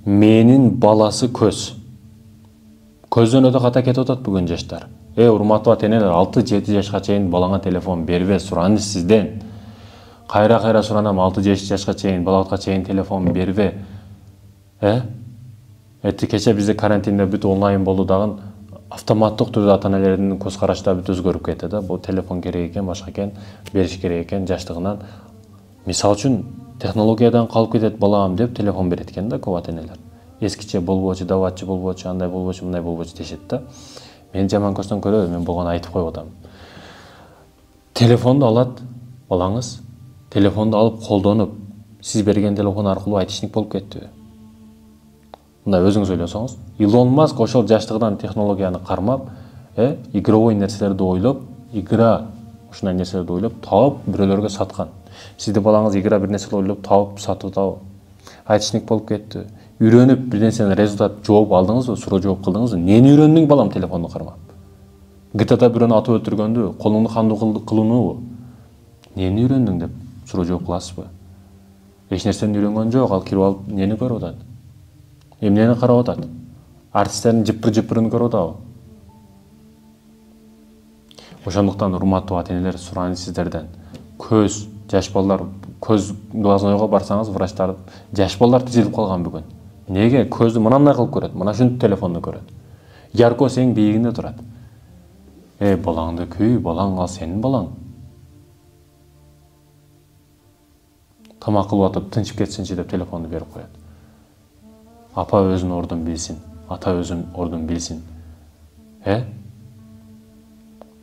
Менин баласы көз. Көздөн өтө ката кетип атат бүгүн жаштар. Урматтуу ата-энелер, 6-7 жашка чейин балаңа телефон бербе, сураны сизден. Кайра суранам, 6-7 жашка чейин, балага чейин телефон бербе. Кече бизде карантинде бүт онлайн болду дагы автоматтык түрдө ата-энелердин көз караштары бүт өзгөрүп кетти да. Бул телефон керек экен, башка экен, бериш керек экен жаштыгынан. Мисал үчүн технологиядан калып кетет балам деп телефон берет экен да көп ата-энелер. Эскиче болбочу, даватчы болбочу, андай болбочу, мындай болбочу дешет да. Мен жаман көрсөң көрө, мен болгону айтып коюп атам. Телефонду алат балаңыз, телефонду алып колдонуп, сиз берген телефон аркылуу айтышник болуп кеттиби? Мындай өзүңүз ойлосоңуз, Илон Маск ошол жаштыгынан технологияны кармап, игровой нерселерди ойлоп, игра ушундай нерселерди ойлоп, таап бирөөлөргө саткан. Сизди балаңыз игра бир нерсе ойлоп, таап сатып айтышник болуп кетти. Үйрөнүп бир нерсени результат жооп алдыңызбы, суроо жооп кылдыңызбы? Нени үйрөндүң балам телефонду кармап? ГТАда бирөөнү атып өлтүргөндү, колуңду кандуу кылуунубу? Нени үйрөндүң деп суроо жооп кыласызбы? Эч нерсени үйрөнгөн жок, ал кирип алып нени көрүп атат? Эмнени карап атат? Артисттердин жыпыр-жыпырын көрүп атабы? Ошондуктан урматтуу ата-энелер, сурайын сиздерден. Көз, жаш балдар, көз глазойго барсаңыз, врачтар жаш балдар тизилип калган бүгүн. Неге? Көздү мынандай кылып көрөт, мына ушинтип телефонду көрөт. Яркос эң бийигинде турат. Балаңды күй, балаң ал сенин балаң. Тамак кылып атып, тынчып кетсинчи деп телефонду берип коет. Апа өзүнүн ордун билсин, ата өзүнүн ордун билсин.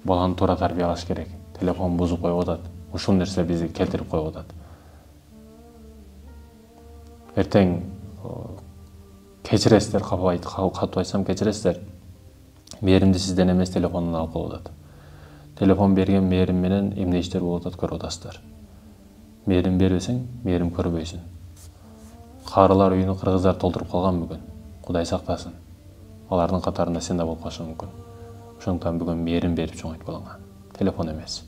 Баланы туура тарбиялаш керек. Телефон бузуп коюп атат. Ушул нерсе бизди келтирип коюп атат. Эртең кечиресиздер, катуу айтсам кечиресиздер. Мээримди сизден эмес телефондон алып коюп атат. Телефон берген мээрим менен эмне иштер болуп атат көрүп атасыздар. Мээрим бербесең, мээрим көрбөйсүң. Карылар үйүнү кыргыздар толтуруп калган бүгүн. Кудай сактасын. Алардын катарында сен да болуп калышың мүмкүн. Ошондуктан бүгүн мээрим берип чоңойт балаңа. Телефон эмес.